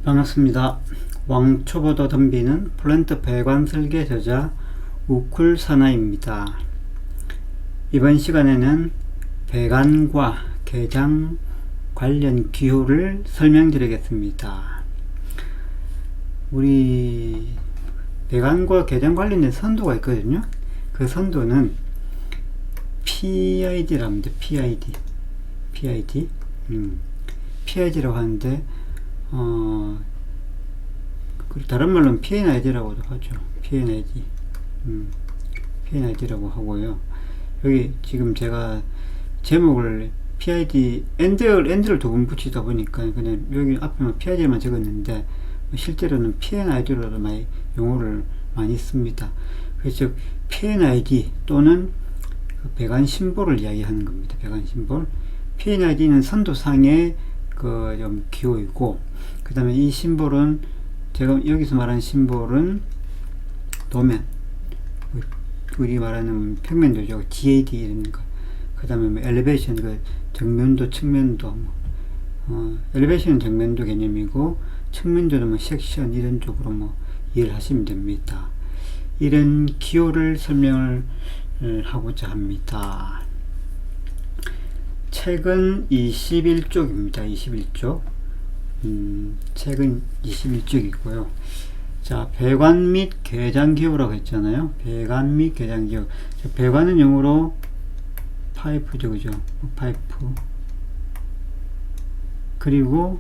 반갑습니다. 왕초보도 덤비는 플랜트 배관 설계 저자 우쿨사나입니다. 이번 시간에는 배관과 개장 관련 기호를 설명드리겠습니다. 우리 배관과 개장 관련된 선도가 있거든요. 그 선도는 PID라고 합니다. PID라고 하는데 다른 말로는 PNID라고도 하죠. PNID라고 하고요. 여기 지금 제가 제목을 PID 엔드를 두 번 붙이다 보니까 그냥 여기 앞에만 PID만 적었는데 실제로는 PNID로도 많이 용어를 많이 씁니다. 그래서 PNID 또는 배관 심볼을 이야기하는 겁니다. 배관 심볼. PNID는 선도상의 좀 기호이고, 그 다음에 이 심볼은 제가 여기서 말하는 심볼은 도면, 우리 말하는 평면도죠. GAD 이런 거. 그 다음에 뭐 엘리베이션, 정면도, 측면도, 엘리베이션은 정면도 개념이고, 측면도는 뭐 섹션 이런 쪽으로 뭐 이해를 하시면 됩니다. 이런 기호를 설명을 하고자 합니다. 책은 21쪽입니다. 21쪽. 책은 21쪽이고요. 자, 배관 및 개장 기호라고 했잖아요. 배관 및 개장 기호. 배관은 영어로 파이프죠, 그죠? 파이프. 그리고,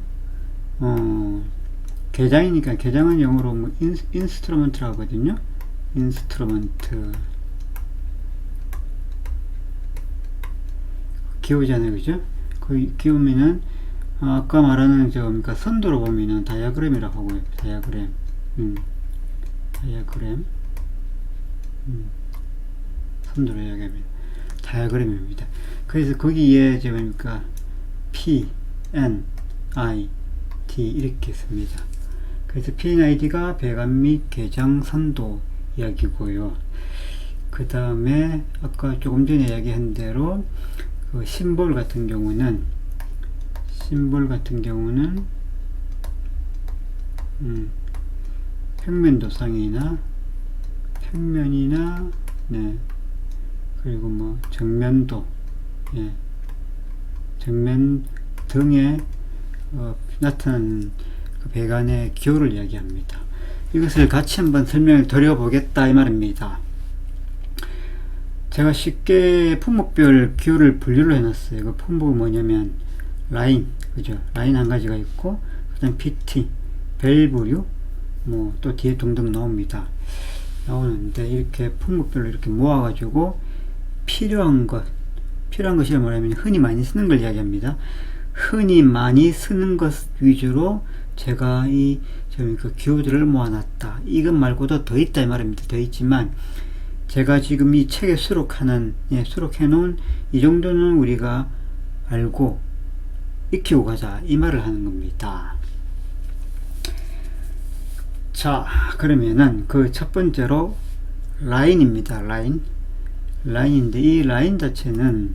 개장이니까, 개장은 영어로 뭐 인스트루먼트라고 하거든요. 인스트루먼트. 기호잖아요, 그죠? 그 기호면은 아까 말하는 그러니까 선도로 보면은 다이아그램이라고 하고요. 다이아그램. 선도로 이야기하면 다이아그램입니다. 그래서 거기에 그러니까 P, N, I, D 이렇게 씁니다. 그래서 PNID가 배관 및 개장 선도 이야기고요. 그 다음에 아까 조금 전에 이야기한 대로 그 심볼 같은 경우는 평면도상이나 평면이나 그리고 뭐 정면도, 정면 등에 나타나는 그 배관의 기호를 이야기합니다. 이것을 같이 한번 설명을 드려보겠다 이 말입니다. 제가 쉽게 품목별 기호를 분류를 해놨어요. 그 품목은 뭐냐면 라인, 그죠? 라인 한 가지가 있고, 그 다음 PT, 밸브류, 뭐 또 뒤에 등등 나오는데 이렇게 품목별로 이렇게 모아가지고 필요한 것이 뭐냐면 흔히 많이 쓰는 걸 이야기합니다. 흔히 많이 쓰는 것 위주로 제가 그 기호들을 모아놨다. 이것 말고도 더 있다 이 말입니다. 더 있지만 제가 지금 이 책에 수록해놓은 이 정도는 우리가 알고 익히고 가자 이 말을 하는 겁니다. 자, 그러면은 그 첫 번째로 라인입니다. 라인인데 이 라인 자체는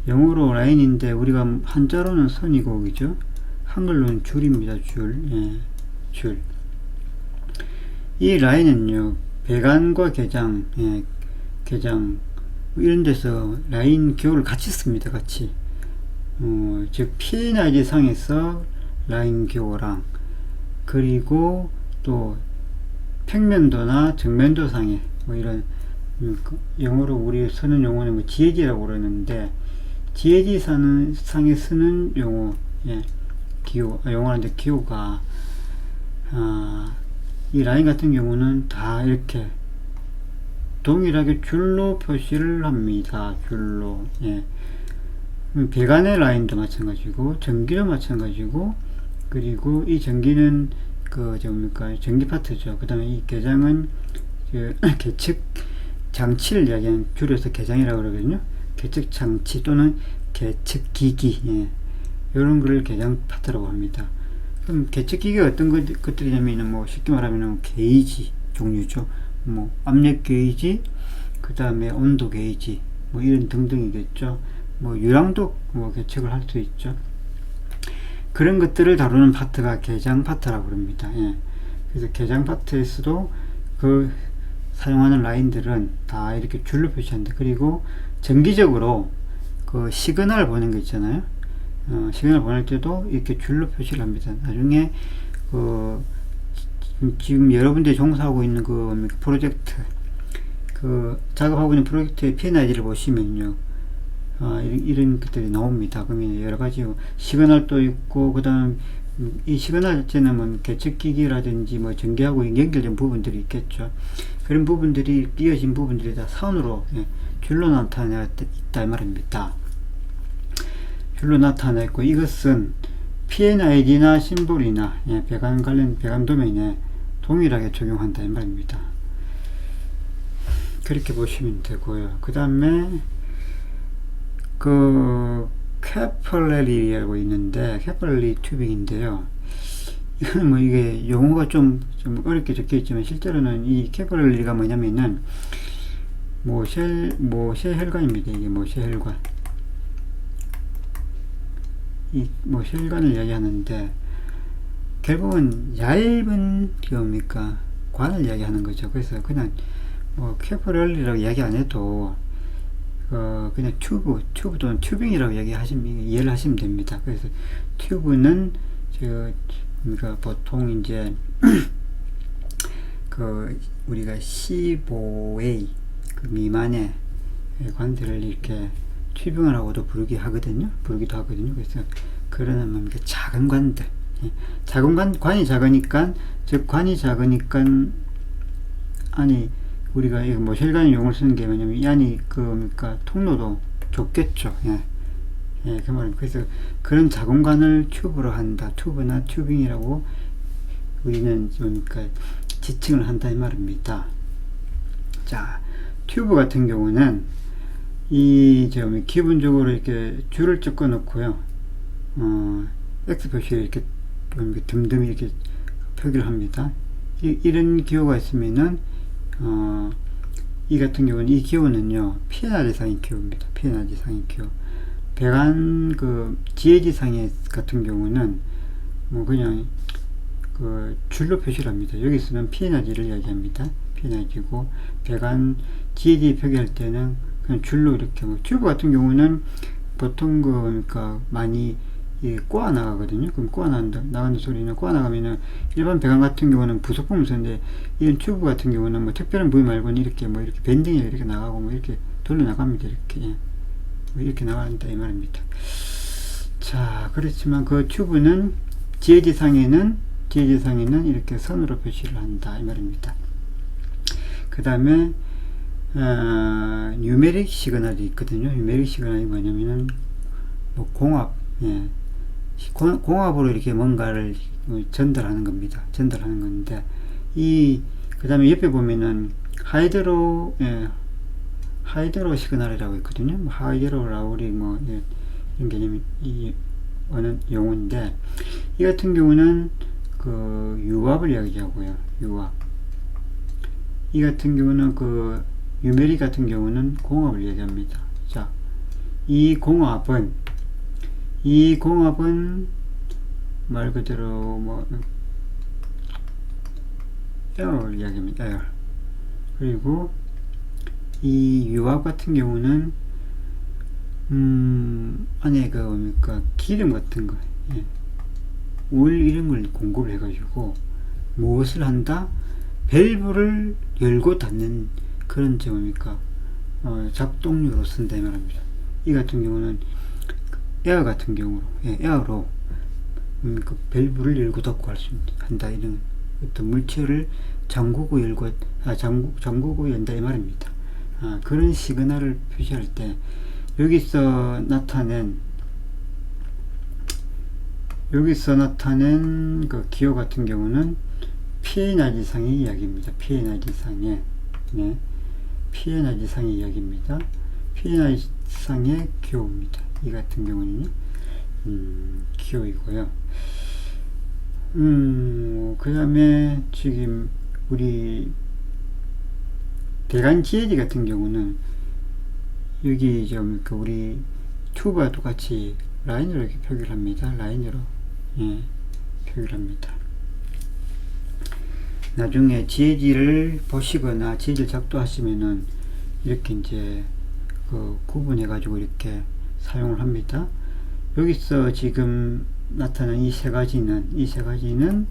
영어로 라인인데 우리가 한자로는 선이고, 그죠? 한글로는 줄입니다. 줄. 이 라인은요, 배관과 개장 이런 데서 라인 기호를 같이 씁니다. 같이. 즉 PNID 상에서 라인 기호랑, 그리고 또 평면도나 정면도 상에 뭐 이런 영어로 우리 쓰는 용어는 뭐 GAG라고 그러는데, GAG 상에 쓰는 용어, 용어인데 기호가 이 라인 같은 경우는 다 이렇게 동일하게 줄로 표시를 합니다. 줄로. 배관의 마찬가지고, 전기도 마찬가지고, 그리고 이 전기는 전기 파트죠. 그 다음에 이 개장은 계측 장치를 이야기하는, 줄여서 개장이라고 그러거든요. 계측 장치 또는 계측 기기, 이런 거를 개장 파트라고 합니다. 그럼 계측 기기가 어떤 것들이냐면, 뭐 쉽게 말하면 게이지 종류죠. 뭐 압력 게이지, 그 다음에 온도 게이지, 뭐 이런 등등이겠죠. 뭐 유량도 뭐 계측을 할 수 있죠. 그런 것들을 다루는 파트가 개장 파트라고 그럽니다. 예. 그래서 개장 파트에서도 그 사용하는 라인들은 다 이렇게 줄로 표시한다. 그리고 정기적으로 그 시그널 보는 거 있잖아요. 시그널 보낼 때도 이렇게 줄로 표시를 합니다. 나중에 그 지금 여러분들이 종사하고 있는 그 프로젝트, 그 작업하고 있는 프로젝트의 PNID를 보시면요, 이런 것들이 나옵니다. 그러면 여러 가지 시그널도 있고, 그 다음 이 시그널 자체는 뭐 계측기기라든지 뭐 전기하고 연결된 부분들이 있겠죠. 그런 부분들이 이어진 부분들이 다 선으로, 줄로 나타나 있다 이 말입니다. 줄로 나타나 있고, 이것은 PNID나 심볼이나 배관 관련 배관 도면에 동일하게 적용한다 이 말입니다. 그렇게 보시면 되고요. 그 다음에 그 캐플러리라고 있는데, 캐플러리 튜빙인데요. 이거는 뭐 이게 용어가 좀 어렵게 적혀 있지만, 실제로는 이 캐플러리가 뭐냐면은 모세혈관입니다. 이게 모세혈관. 이 모세혈관을 이야기하는데, 결국은 얇은 뭡니까 관을 이야기하는 거죠. 그래서 그냥 뭐 캐플러리라고 이야기 안 해도 그냥 튜브 또는 튜빙이라고 이해를 하시면 됩니다. 그래서 튜브는 그러니까 보통 이제 그 우리가 15A 그 미만의 관들을 이렇게 튜빙을 하고도 부르기도 하거든요. 그래서 그러는 뭡니까 작은 관들. 작은 관이 작으니까, 즉 관이 작으니까 아니 우리가 이거 뭐 혈관 용어를 쓰는 게 뭐냐면 이 안이 그러니까 통로도 좁겠죠. 그 말입니다. 그래서 그런 작은 관을 튜브로 한다. 튜브나 튜빙이라고 우리는 그러니까 지칭을 한다 이 말입니다. 자, 튜브 같은 경우는 기본적으로 이렇게 줄을 쫓겨 놓고요. X 표시를 이렇게 듬듬 이렇게 표기를 합니다. 이런 기호가 있으면은 이 같은 경우는 이 기호는요 PNID 상의 기호입니다. PNID 상의 기호. 배관 그 GAG 상의 같은 경우는 뭐 그냥 그 줄로 표시를 합니다. 여기 있으면 PNID를 이야기합니다. PNID고 배관 GAG 표기할 때는 그냥 줄로 이렇게 튜브 같은 경우는 보통 그러니까 많이 꼬아 나가거든요. 그럼 꼬아 나가는 소리는, 꼬아 나가면은 일반 배관 같은 경우는 부속품을 쓰는데, 이런 튜브 같은 경우는 뭐 특별한 부위 말고는 이렇게 밴딩이 이렇게 나가고 이렇게 돌려 나갑니다. 이렇게 나간다 이 말입니다. 자, 그렇지만 그 튜브는 GAG 상에는 이렇게 선으로 표시를 한다 이 말입니다. 그 다음에 뉴메릭 시그널이 있거든요. 뉴메릭 시그널이 뭐냐면은 뭐 공합, 공합으로 이렇게 뭔가를 전달하는 겁니다. 전달하는 건데, 그 다음에 옆에 보면은 하이드로 시그널이라고 있거든요. 하이드로 라울이 이런 개념이 어느 용어인데, 이 같은 경우는 그 유압을 이야기하고요. 유압. 이 같은 경우는 그 유메리 같은 경우는 공합을 이야기합니다. 자, 이 공합은 말 그대로 에어를 이야기합니다. 에어. 그리고 이 유압 같은 경우는 안에 기름 같은 거, 올 이런 걸 공급을 해가지고 무엇을 한다? 밸브를 열고 닫는 그런 작동료로 쓴다 이 말입니다. 이 같은 경우는 에어 같은 경우로, 에어로 그 밸브를 열고 닫고 한다. 이런 어떤 물체를 잠그고 연다 이 말입니다. 그런 시그널을 표시할 때 여기서 나타낸 그 기호 같은 경우는 PNID 상의 이야기입니다. PNID 상의 이야기입니다. PNID 상의 기호입니다. 이 같은 경우는요, 기호이고요. 그 다음에 지금 우리 배관 GAG 같은 경우는 여기 우리 튜브와 똑같이 라인으로 이렇게 표기를 합니다. 라인으로 예, 표기를 합니다. 나중에 지혜지를 보시거나 지혜지를 작도하시면은 이렇게 이제 그 구분해 가지고 이렇게 사용을 합니다. 여기서 지금 나타난 이 세 가지는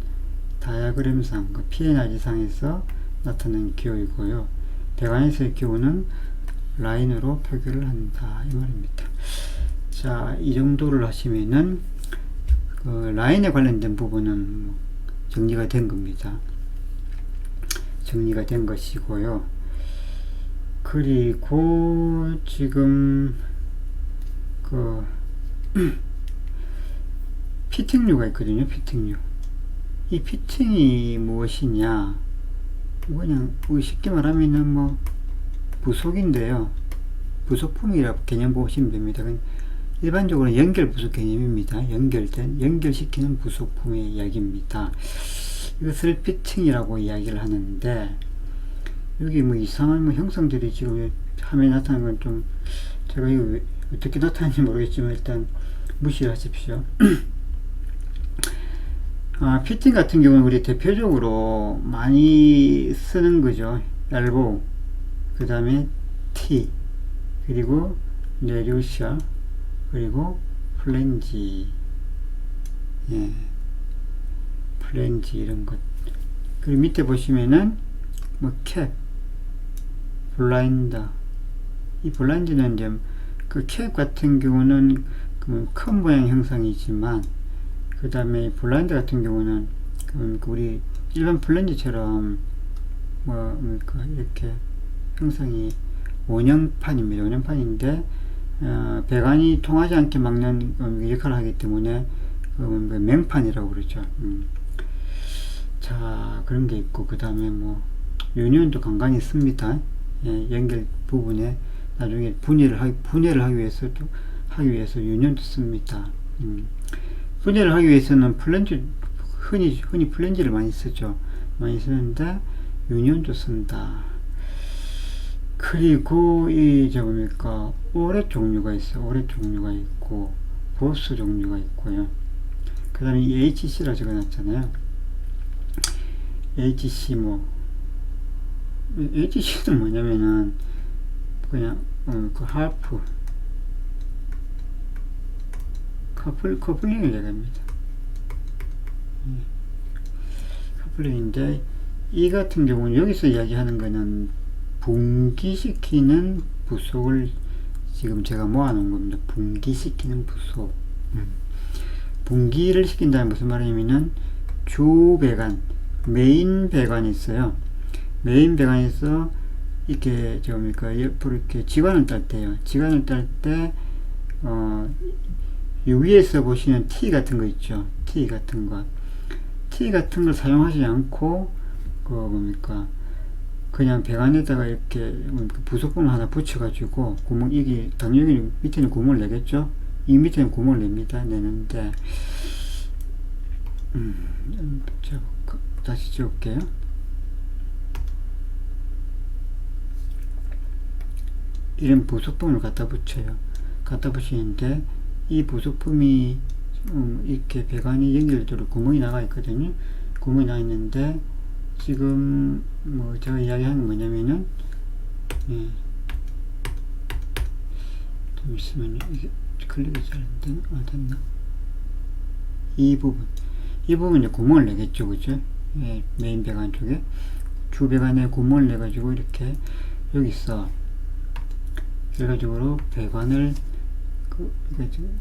다이어그램상 그 P&R상에서 나타난 기호이고요. 배관에서의 기호는 라인으로 표기를 한다 이 말입니다. 자, 이 정도를 하시면은 그 라인에 관련된 부분은 정리가 된 겁니다. 정리가 된 것이고요. 그리고 지금 그 피팅류가 있거든요. 피팅류. 이 피팅이 무엇이냐? 그냥 쉽게 말하면은 뭐 부속인데요. 부속품이라고 개념 보시면 됩니다. 일반적으로 연결 부속 개념입니다. 연결시키는 부속품의 이야기입니다. 이것을 피팅이라고 이야기를 하는데, 여기 뭐 이상한 뭐 형상들이 지금 화면에 나타나는 건 좀, 제가 이거 왜, 어떻게 나타나는지 모르겠지만 일단 무시하십시오. 피팅 같은 경우는 우리 대표적으로 많이 쓰는 거죠. 엘보우, 그 다음에 T, 그리고 레류셔, 그리고 플랜지, 예, 플랜지 이런 것. 그리고 밑에 보시면은 뭐 캡, 블라인더. 이 블라인드는 이제 그 캡 같은 경우는 그 큰 모양 형상이지만, 그 다음에 블라인드 같은 경우는 그 우리 일반 플랜지처럼 이렇게 형상이 원형판입니다. 원형판인데 배관이 통하지 않게 막는 역할을 하기 때문에 맹판이라고 그러죠. 자, 그런 게 있고, 그 다음에 뭐 유니온도 간간히 씁니다. 예, 연결 부분에 나중에 분해를 하기 위해서 유니온도 씁니다. 분해를 하기 위해서는 플랜지, 흔히 플랜지를 많이 쓰죠. 많이 쓰는데 유니온도 쓴다. 그리고 오렛 종류가 있어요. 오렛 종류가 있고 보스 종류가 있고요. 그 다음에 이 HC라고 적어놨잖아요. HC는 뭐냐면은 그냥 그 커플링을 얘기합니다. 커플링인데, 이 같은 경우는 여기서 이야기하는 거는 분기시키는 부속을 지금 제가 모아놓은 겁니다. 분기시키는 부속. 분기를 시킨다는 무슨 말이냐면은 주배관, 메인 배관이 있어요. 메인 배관에서 이렇게 옆으로 이렇게 지관을 딸 때요. 지관을 딸 때 이 위에서 보시는 T 같은 거 있죠. T 같은 걸 사용하지 않고 그냥 배관에다가 이렇게 부속품을 하나 붙여가지고 이게 당연히 밑에는 구멍을 내겠죠. 이 밑에는 구멍을 냅니다. 내는데 다시 지울게요. 이런 부속품을 갖다 붙여요. 갖다 붙이는데 이 부속품이 이렇게 배관이 연결되도록 구멍이 나가 있거든요. 구멍이 나 있는데 지금 뭐 제가 이야기하는 건 뭐냐면은 좀 있으면 이게 클릭이 잘 안 되나? 됐나? 이 부분 이제 구멍을 내겠죠, 그죠? 예, 메인 배관 쪽에 주 배관에 구멍을 내 가지고 이렇게 여기서 결과적으로 배관을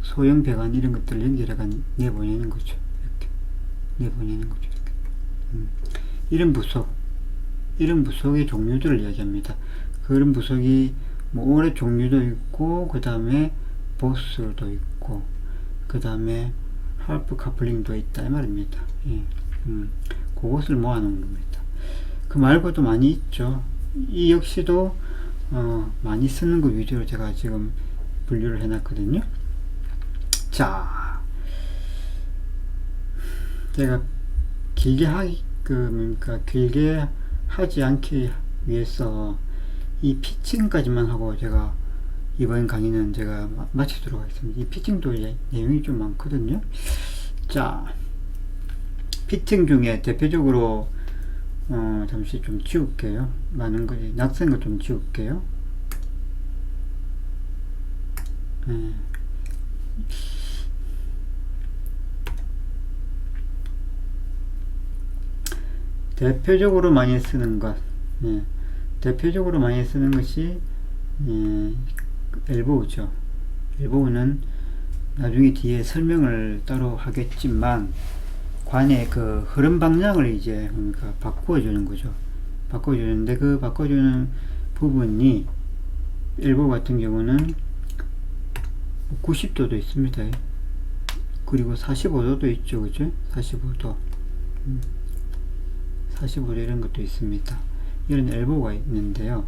소형 배관 이런 것들을 연결해가 내보내는 거죠. 이렇게 내보내는 거죠. 이렇게. 이런 부속의 종류들을 이야기합니다. 그런 부속이 뭐 오렛 종류도 있고, 그 다음에 보스도 있고, 그 다음에 할프 카플링도 있다 이 말입니다. 예. 그것을 모아놓은 겁니다. 그 말고도 많이 있죠. 이 역시도 많이 쓰는 거 위주로 제가 지금 분류를 해놨거든요. 자, 제가 길게 하지 않기 위해서 이 피칭까지만 하고 제가 이번 강의는 제가 마치도록 하겠습니다. 이 피칭도 내용이 좀 많거든요. 자, 피팅 중에 대표적으로 잠시 좀 지울게요. 많은 거 낯선 거 좀 지울게요. 대표적으로 많이 쓰는 것, 대표적으로 많이 쓰는 것이 엘보우죠. 엘보우는 나중에 뒤에 설명을 따로 하겠지만 관의 그 흐름 방향을 이제 그러니까 바꿔주는 거죠. 바꿔주는데 그 바꿔주는 부분이 엘보우 같은 경우는 90도도 있습니다. 그리고 45도도 있죠, 그죠? 45도. 45도 이런 것도 있습니다. 이런 엘보가 있는데요.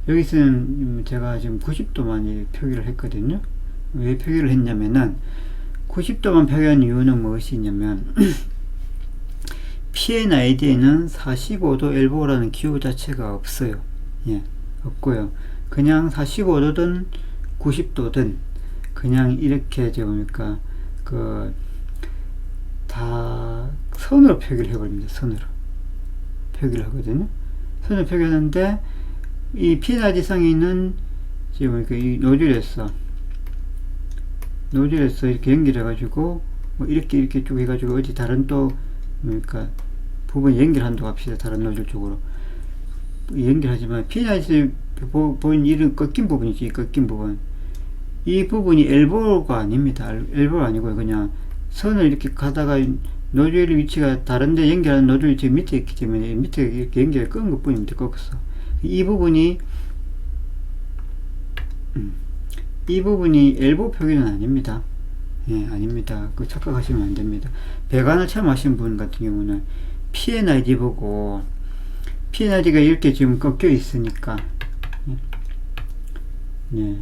여기서는 제가 지금 90도만 표기를 했거든요. 왜 표기를 했냐면은 90도만 표기한 이유는 무엇이냐면 PNID에는 45도 엘보라는 기호 자체가 없어요. 예, 없고요. 그냥 45도든 90도든 그냥 이렇게 뭡니까 다 선으로 표기를 해버립니다. 선으로 표기를 하거든요. 선으로 표기하는데 이 PNID상에 있는 지금 이 노즐에서 이렇게 연결해가지고 뭐 이렇게 쭉 해가지고 어디 다른 또 뭡니까 부분 연결한다고 합시다. 다른 노즐 쪽으로 연결하지만 PNID 보인 이런 꺾인 부분이지. 꺾인 부분, 이 부분이 엘보가 아닙니다. 엘보가 아니고요. 그냥 선을 이렇게 가다가 노즐 위치가 다른데 연결하는 노즐이 지금 밑에 있기 때문에 밑에 이렇게 연결을 끈 것 뿐입니다. 꺾었어. 이 부분이 엘보 표기는 아닙니다. 예, 아닙니다. 그 착각하시면 안 됩니다. 배관을 처음 하신 분 같은 경우는 PNID 보고 PNID가 이렇게 지금 꺾여 있으니까 예.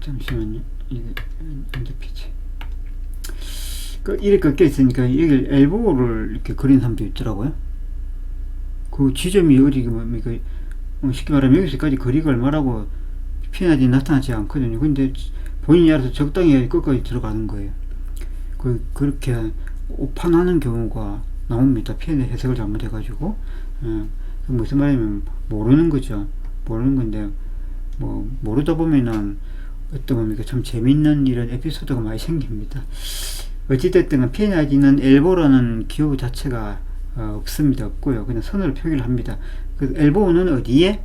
잠시만요. 이게 안 잡히지. 이렇게 꺾여 있으니까 여기 엘보를 이렇게 그린 사람도 있더라고요. 그 지점이 어디 뭡니까? 쉽게 말하면 여기서까지 거리가 얼마라고 PNID 나타나지 않거든요. 근데 본인이 알아서 적당히 끝까지 들어가는 거예요. 그렇게 오판하는 경우가 나옵니다. PNID 해석을 잘못해가지고. 무슨 말이냐면 모르는 거죠. 모르는 건데 뭐 모르다 보면은 어떤 뭡니까 참 재밌는 이런 에피소드가 많이 생깁니다. 어찌됐든 PNID는 엘보라는 기호 자체가 없습니다. 없고요. 그냥 선으로 표기를 합니다. 그 엘보는 어디에?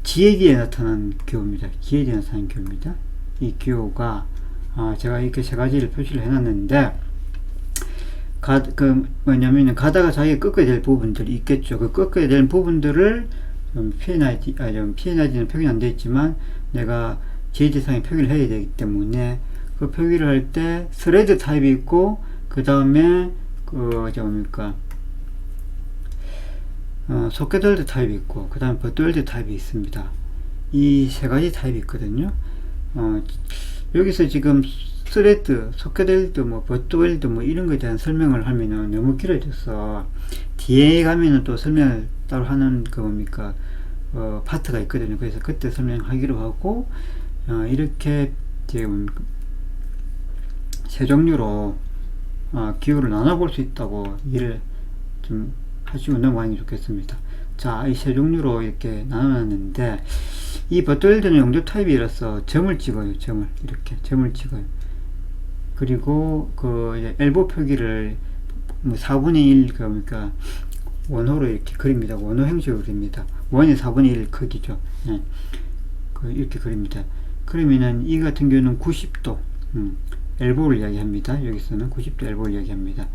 지에 뒤에 나타난 기호입니다. 지에 뒤에 나타난 기호입니다. 이 기호가 제가 이렇게 세 가지를 표시를 해놨는데 뭐냐면은 가다가 자기가 꺾어야 될 부분들이 있겠죠. 그 꺾어야 될 부분들을 PNID는 표기는 안 되어 있지만 내가 GHD상에 표기를 해야 되기 때문에 그 표기를 할 때 스레드 타입이 있고 그 다음에 소켓 웰드 타입이 있고 그 다음에 버트 웰드 타입이 있습니다. 이 세 가지 타입이 있거든요. 여기서 지금 스레드, 소켓 웰드, 버트 웰드 이런 거에 대한 설명을 하면은 너무 길어져서 뒤에 가면은 또 설명을 따로 하는 파트가 있거든요. 그래서 그때 설명하기로 하고 이렇게 지금 세 종류로 기호를 나눠볼 수 있다고 이해를 좀 하시면 넘어가는 게 좋겠습니다. 자, 이 세 종류로 이렇게 나눠놨는데 이 버트웰드는 용접 타입이라서 점을 찍어요. 이렇게 점을 찍어요. 그리고 엘보 표기를 4분의 1 원호로 이렇게 그립니다. 원호 형식으로 그립니다. 원의 4분의 1 크기죠. 네. 이렇게 그립니다. 그러면은 이 같은 경우는 90도 엘보를 이야기합니다. 여기서는 90도 엘보를 이야기합니다.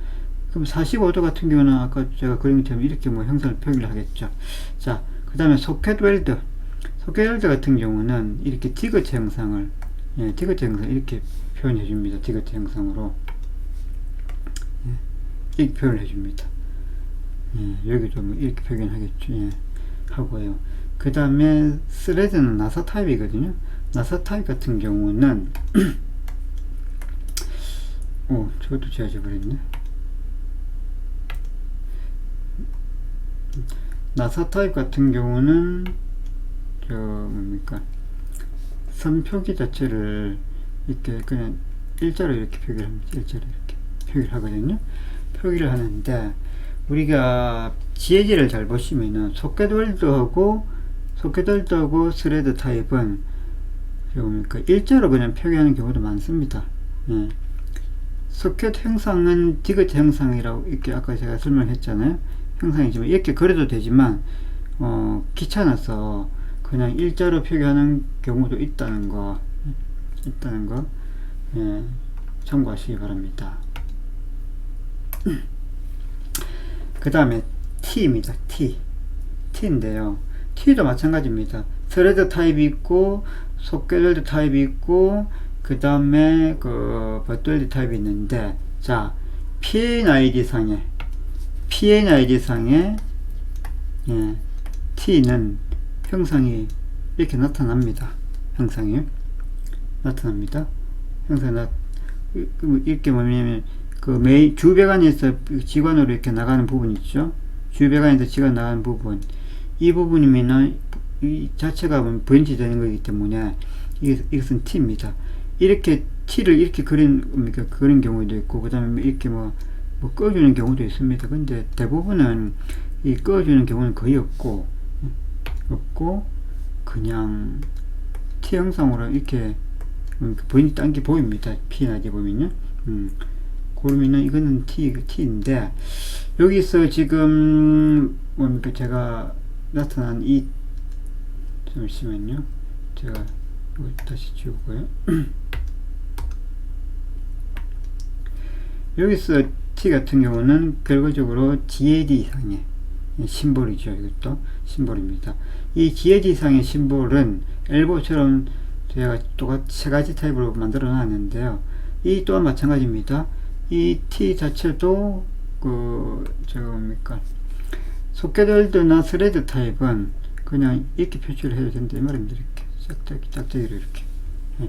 그럼 45도 같은 경우는 아까 제가 그린 것처럼 이렇게 형상을 표기를 하겠죠. 자, 그 다음에 소켓 웰드 같은 경우는 이렇게 디귿 형상을 이렇게 표현해 줍니다. 디귿 형상으로 이렇게 표현을 해 줍니다. 여기도 이렇게 표현하겠죠. 하고요. 그 다음에 스레드는 나사 타입이거든요. 나사 타입 같은 경우는 저것도 지워져 버렸네. 나사 타입 같은 경우는 선 표기 자체를 이렇게 그냥 일자로 이렇게 표기를 합니다. 일자로 이렇게 표기를 하거든요. 표기를 하는데 우리가 지혜지를 잘 보시면은 소켓월드하고 스레드 타입은 그러니까 일자로 그냥 표기하는 경우도 많습니다. 예. 소켓 형상은 디귿 형상이라고 이렇게 아까 제가 설명했잖아요. 형상이지만 이렇게 그려도 되지만 귀찮아서 그냥 일자로 표기하는 경우도 있다는 거 예, 참고하시기 바랍니다. 그 다음에 T입니다. T인데요. T도 마찬가지입니다. 스레드 타입이 있고 소켓 타입이 있고 그 다음에 그 버트웰드 타입이 있는데, 자 PNID 상에 예, T는 형상이 이렇게 나타납니다. 형상이 이렇게 뭐냐면 그 주배관에서 지관으로 이렇게 나가는 부분 있죠. 주배관에서 지관 나가는 부분, 이 부분이면은 이 자체가 브랜치 되는 거기 때문에 이것은 T입니다. 이렇게 T를 이렇게 그린 경우도 있고, 그 다음에 이렇게 뭐 꺼주는 경우도 있습니다. 근데 대부분은 이 꺼주는 경우는 거의 없고 그냥 T 형상으로 이렇게 본인 딴 게 보입니다. P나게 보면요. 그러면은 이거는 T인데, 여기서 지금 뭡니까 제가 나타난 이, 잠시만요. 제가 이거 다시 지우고요. 여기서 T 같은 경우는 결과적으로 GAD 상의 심볼이죠. 이것도 심볼입니다. 이 GAD 상의 심볼은 엘보처럼 제가 똑같이 세 가지 타입으로 만들어 놨는데요. 이 또한 마찬가지입니다. 이 T 자체도 소켓월드나 스레드 타입은 그냥 이렇게 표시를 해야 된다 이 말입니다. 이렇게 짝짝이로 이렇게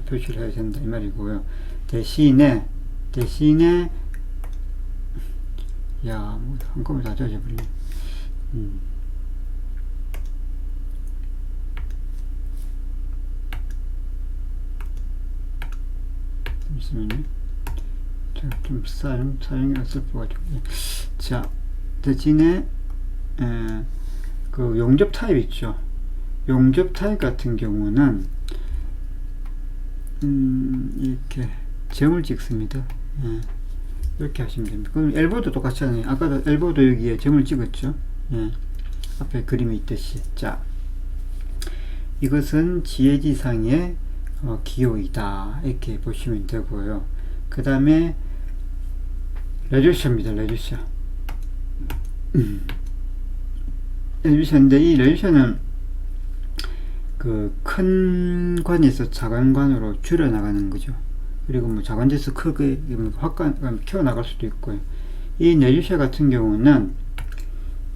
표시를 해야 된다 이 말이고요. 대신에 뭐 한꺼번에 다 젖어버리네. 잠시만요. 제가 좀 사용이 어설퍼가지고. 자, 대신에 그 용접 타입 있죠. 용접 타입 같은 경우는 이렇게 점을 찍습니다. 예, 이렇게 하시면 됩니다. 그럼 엘보도 똑같이 하네요. 아까도 엘보도 여기에 점을 찍었죠. 예, 앞에 그림이 있듯이. 자, 이것은 지혜지상의 기호이다 이렇게 보시면 되고요. 그 다음에 레듀셔입니다. 레듀셔인데 이 레듀셔는 그 큰 관에서 작은 관으로 줄여 나가는 거죠. 그리고 뭐 작은 데서 크게 확관 키워 나갈 수도 있고요. 이 레듀셔 같은 경우는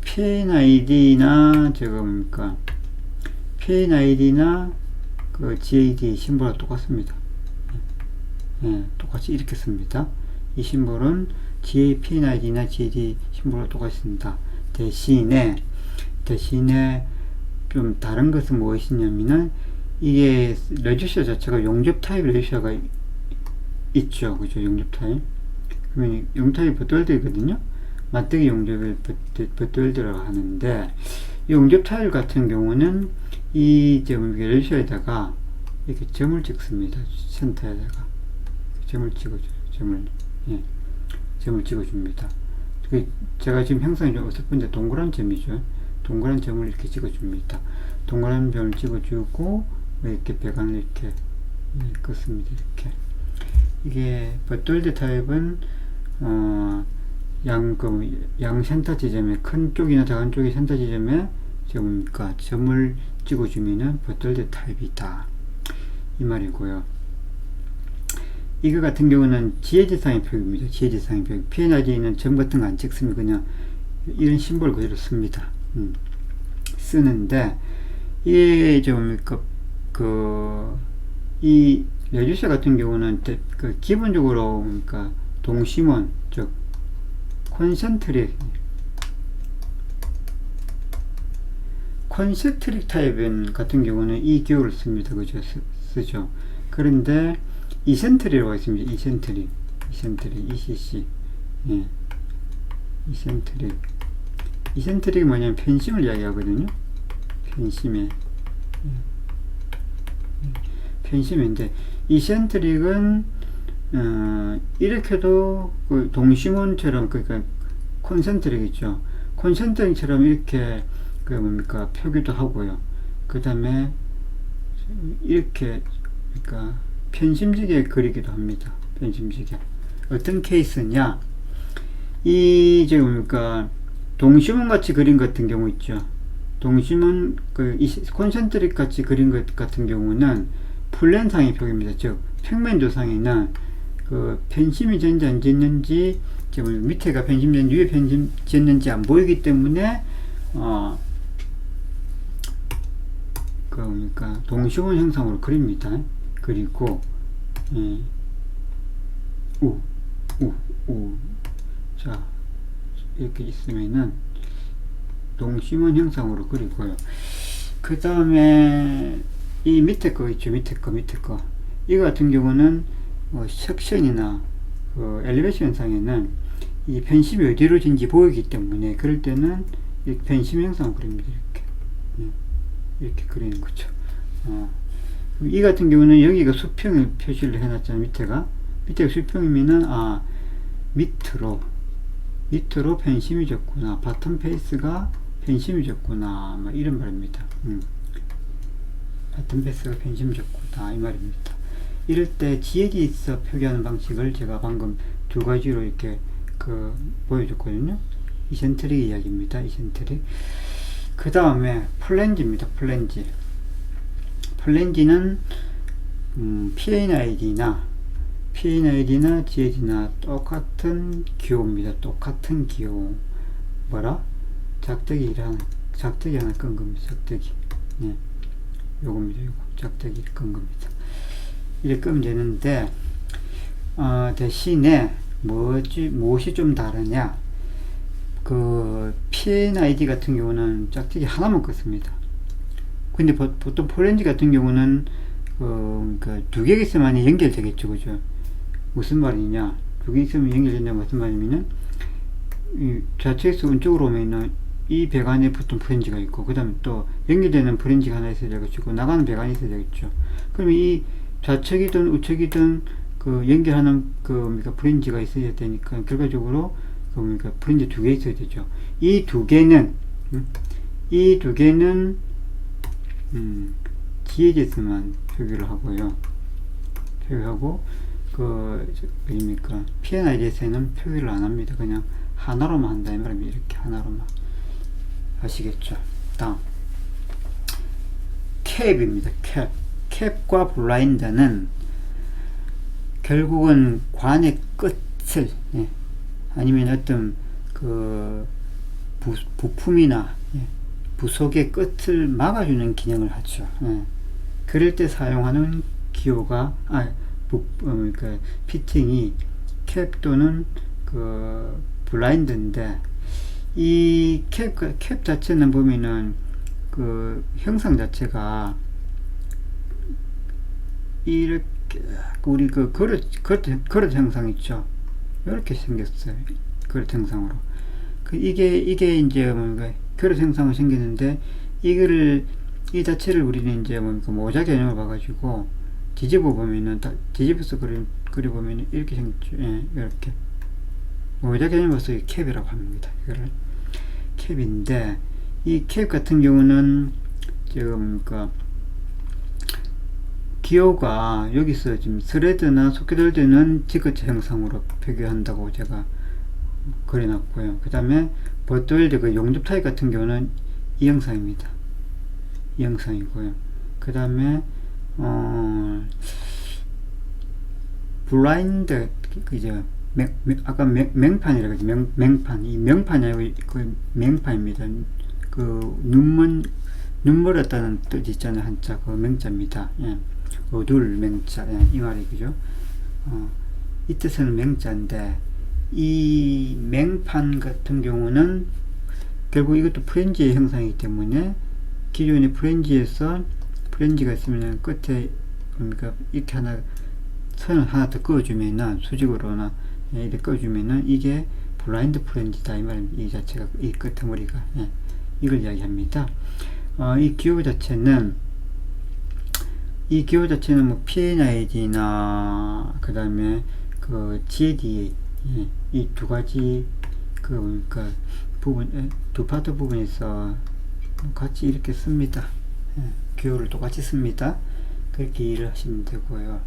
PNID나 PNID나 그 GAD 심볼과 똑같습니다. 예, 똑같이 이렇게 씁니다. 이 심볼은 PNID나 GAD 심볼과 똑같습니다. 대신에 좀 다른 것은 무엇이냐면은 이게 레듀셔 자체가 용접 타입 레듀셔가 있죠. 그죠? 용접 타입. 그러면 용접 타입 버트웰드거든요. 맞대기 용접을 버트웰드라고 하는데, 용접 타입 같은 경우는 이 레듀셔에다가 이렇게 점을 찍습니다. 센터에다가 점을 찍어줘요. 점을 찍어줍니다. 제가 지금 형상이 좀 어설픈데 동그란 점이죠. 동그란 점을 이렇게 찍어줍니다. 동그란 점을 찍어주고 이렇게 배관을 이렇게 긋습니다. 이렇게. 이게 버트웰드 타입은 양 센터 지점에, 큰 쪽이나 작은 쪽의 센터 지점에 점을 찍어주면은 버트웰드 타입이다 이 말이고요. 이거 같은 경우는 지혜지상의 표기입니다. 지혜지상의 표기. PNID는 점 같은 거 안 찍습니다. 그냥 이런 심볼 그대로 씁니다. 쓰는데, 이게 이 레듀셔 같은 경우는 기본적으로 동심원, 즉 콘센트릭 타입 같은 경우는 이 기호를 씁니다. 그죠? 쓰죠. 그런데 이센트리라고 있습니다. 이센트리, ECC. 예. 이센트릭이 뭐냐면 펜심을 이야기하거든요. 펜심에. 펜심인데, 이센트릭은, 이렇게도 그 동심원처럼, 그러니까 콘센트릭 있죠. 콘센트릭처럼 이렇게, 그 뭡니까, 표기도 하고요. 그 다음에, 이렇게, 그러니까, 편심지게 그리기도 합니다. 편심지게. 어떤 케이스냐? 뭡니까, 동심원 같이 그린 것 같은 경우 있죠. 동심원, 콘센트릭 같이 그린 것 같은 경우는 플랜상의 표기입니다. 즉, 평면 조상에는 그 편심이 됐는지 안 됐는지, 밑에가 편심됐는지 위에 편심됐는지 안 보이기 때문에, 그러니까 동심원 형상으로 그립니다. 그리고, 자, 이렇게 있으면은 동심원 형상으로 그리고요. 그 다음에 이 밑에 거 있죠. 밑에 거. 이거 같은 경우는 섹션이나 엘리베이션 상에는 이 편심이 어디로 진지 보이기 때문에 그럴 때는 이 편심 형상을 그립니다. 이렇게 그리는 거죠. 이 같은 경우는 여기가 수평을 표시를 해놨잖아요. 밑에가 수평이면은 밑으로 편심이 졌구나, 바텀 페이스가 편심이 졌구나, 뭐 이런 말입니다. 바텀 페이스가 편심이 졌구나, 이 말입니다. 이럴 때 GL에서 표기하는 방식을 제가 방금 두 가지로 이렇게 보여줬거든요. 이센트릭 이야기입니다. 이센트릭. 그 다음에 플랜지입니다. 플랜지는 PNID나 GL이나 똑같은 기호입니다. 똑같은 기호. 작대기 하나 끈 겁니다. 작대기. 네. 요겁니다. 작대기 끈 겁니다. 이렇게 끄면 되는데, 대신에, 무엇이 좀 다르냐. PNID 같은 경우는 작대기 하나만 껐습니다. 근데 보통 플랜지 같은 경우는, 두 개가 있으면 연결되겠죠. 그죠? 무슨 말이냐. 두 개 있으면 연결된다는 무슨 말이냐면, 좌측에서 왼쪽으로 오면은, 이 배관에 보통 프렌지가 있고, 그 다음에 또 연결되는 프렌지가 하나 있어야 되겠죠. 나가는 배관이 있어야 되겠죠. 그러면 이 좌측이든 우측이든 연결하는 프렌지가 있어야 되니까, 결과적으로 프렌지 두 개 있어야 되죠. 이 두 개는 GHS만 표기를 하고요. PNID에서는 표기를 안 합니다. 그냥 하나로만 한다 이 말입니다. 이렇게 하나로만. 아시겠죠? 다음 캡입니다. 캡과 블라인드는 결국은 관의 끝을, 아니면 어떤 부품이나 부속의 끝을 막아주는 기능을 하죠. 그럴 때 사용하는 기호가 피팅이 캡 또는 블라인드인데, 이 캡 자체는 보면은 형상 자체가 이렇게 우리 그릇 형상 있죠. 이렇게 생겼어요. 그릇 형상으로. 이게 이제 그릇 형상으로 생기는데, 이 자체를 우리는 이제 모자 개념을 봐가지고 뒤집어서 그려보면은 이렇게 생겼죠. 이렇게. 모자 개념을 써서 캡이라고 합니다. 이거를. 캡인데, 이 캡 같은 경우는, 기호가 여기서 지금 스레드나 소켓홀드는 지그체 형상으로 표기한다고 제가 그려놨고요. 그 다음에 버트웰드 용접 타입 같은 경우는 이 형상입니다. 이 형상이고요. 그 다음에 블라인드 아까 맹판이라고 했죠. 맹판. 이 명판이 아니고 맹판입니다. 눈물었다는 뜻 있잖아요. 한자 맹자입니다. 어둘 맹자, 이 말이 그죠? 이 뜻은 맹자인데, 이 맹판 같은 경우는 결국 이것도 프렌지의 형상이기 때문에, 기존의 프렌지가 있으면 끝에 이렇게 하나 선을 하나 더 그어주면은 수직으로나 이렇게 그어주면은 이게 블라인드 프렌즈다 이 말입니다. 이 자체가 이 끄트머리가 이걸 이야기합니다. 이 기호 자체는 뭐 PNID나 그 다음에 그 GAD 이 두 가지 그러니까 부분 두 파트 부분에서 같이 이렇게 씁니다. 기호를 똑같이 씁니다. 그렇게 이해를 하시면 되고요.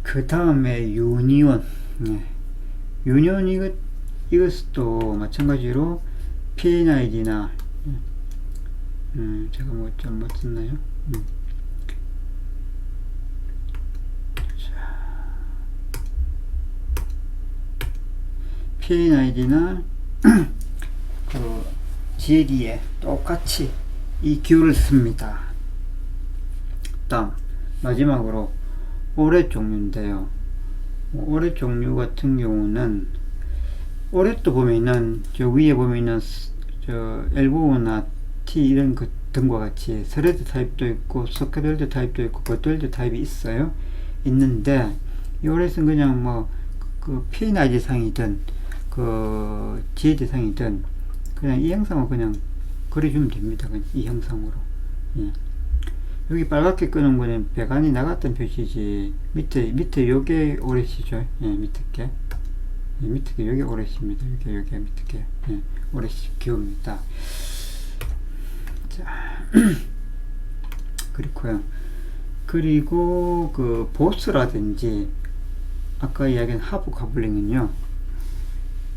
그 다음에 유니온 유니온 이것도 마찬가지로 PNID나 제가 뭐 잘못 썼나요? PNID나 그 GAD에 똑같이 이 기호를 씁니다. 다음 마지막으로 오렛 종류인데요. 오렛 종류 같은 경우는 오렛도 보면은 저 위에 보면은 저 엘보나 T 이런 그 등과 같이 스레드 타입도 있고 서킷 웰드 타입도 있고 버트 웰드 타입이 있는데 이 오렛은 그냥 뭐 그 PNID 상이든 그 GAD 상이든 그냥 이 형상을 그냥 그려주면 됩니다. 그냥 이 형상으로. 여기 빨갛게 끄는 거는 배관이 나갔던 표시지 밑에 요게 오렛이죠. 밑에 게 요게 오렛입니다. 요게 밑에 게 오렛 기호입니다. 자 그리고 그 보스라든지 아까 이야기한 하부 카블링은요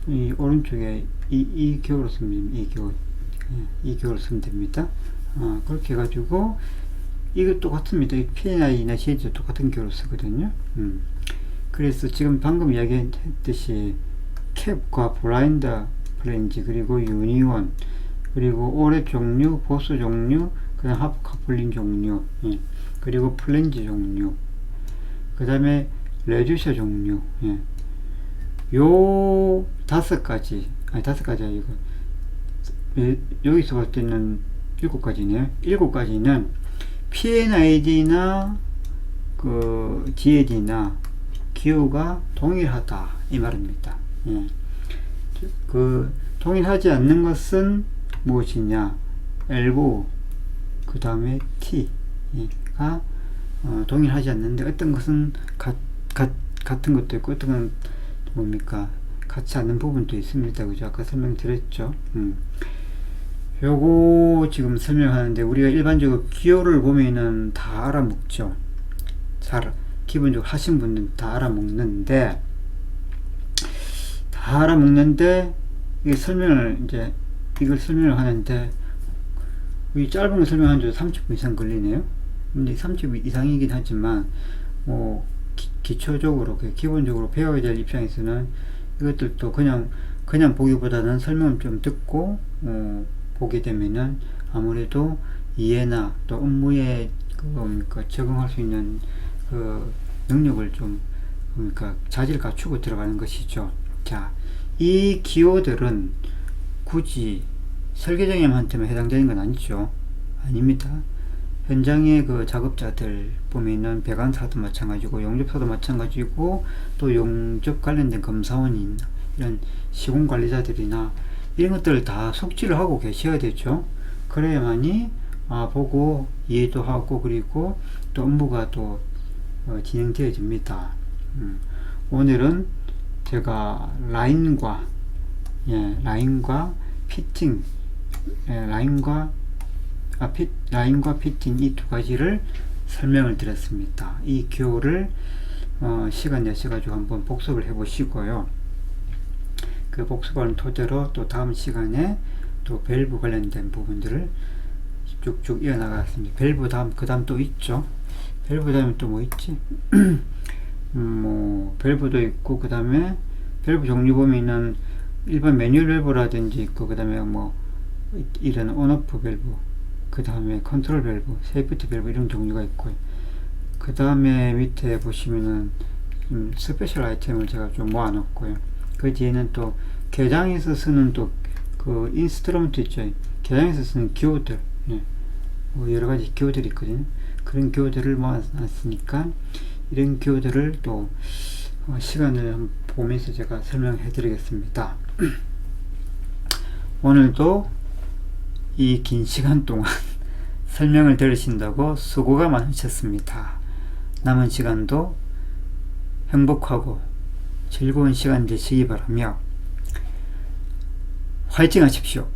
이 오른쪽에 이 기호로 쓰면 이 기호로 쓰면 됩니다. 그렇게 해가지고 이거 똑같습니다. PNI나 CAD도 똑같은 기호로 쓰거든요. 그래서 지금 방금 이야기했듯이 캡과 블라인드 플랜지 그리고 유니온 그리고 오렛 종류, 보스 종류, 그 다음 하프 카플링 종류, 그리고 플랜지 종류, 그 다음에 레듀셔 종류, 요 다섯 가지야 이거. 여기서 볼 때는 7가지네요. 7가지는 PNID나 그 GAD나 기호가 동일하다 이 말입니다. 그 동일하지 않는 것은 무엇이냐? 엘보 그 다음에 T가 동일하지 않는데 어떤 것은 같은 것도 있고 어떤 건 뭡니까? 같지 않는 부분도 있습니다. 그죠? 아까 설명드렸죠. 요거 지금 설명하는데 우리가 일반적으로 기호를 보면은 다 알아먹죠. 기본적으로 하신 분들은 다 알아먹는데 이걸 설명을 하는데 이 짧은 거 설명하는데 30분 이상 걸리네요. 근데 30분 이상이긴 하지만 뭐 기초적으로 기본적으로 배워야 될 입장에서는 이것들도 그냥 보기보다는 설명을 좀 듣고 보게 되면은 아무래도 이해나 또 업무에 적응할 수 있는 그 능력을 좀 자질을 갖추고 들어가는 것이죠. 자, 이 기호들은 굳이 설계자님한테만 해당되는 건 아니죠. 아닙니다. 현장의 그 작업자들 보면은 배관사도 마찬가지고 용접사도 마찬가지고 또 용접 관련된 검사원이나 이런 시공관리자들이나 이런 것들을 다 숙지를 하고 계셔야 되죠. 그래야만이 보고 이해도 하고 그리고 또 업무가 또 진행되어집니다. 오늘은 제가 라인과 피팅 라인과 피팅 이 두 가지를 설명을 드렸습니다. 이 기호를 시간 내셔가지고 한번 복습을 해 보시고요. 그 복습하는 토대로 또 다음 시간에 또 밸브 관련된 부분들을 쭉쭉 이어나가겠습니다. 밸브 그 다음 또 있죠. 밸브 다음에 또 뭐 있지? 뭐 밸브도 있고 그 다음에 밸브 종류 보면은 일반 매뉴얼 밸브라든지 있고 그 다음에 뭐 이런 온오프 밸브 그 다음에 컨트롤 밸브, 세이프티 밸브 이런 종류가 있고요. 그 다음에 밑에 보시면은 스페셜 아이템을 제가 좀 모아놨고요. 그 뒤에는 또 개장에서 쓰는 또 그 인스트루먼트 있죠. 개장에서 쓰는 기호들, 뭐 여러 가지 기호들이 있거든요. 그런 기호들을 모아놨으니까 이런 기호들을 또 시간을 보면서 제가 설명해 드리겠습니다. 오늘도 이 긴 시간 동안 설명을 들으신다고 수고가 많으셨습니다. 남은 시간도 행복하고 즐거운 시간 되시기 바라며 화이팅 하십시오.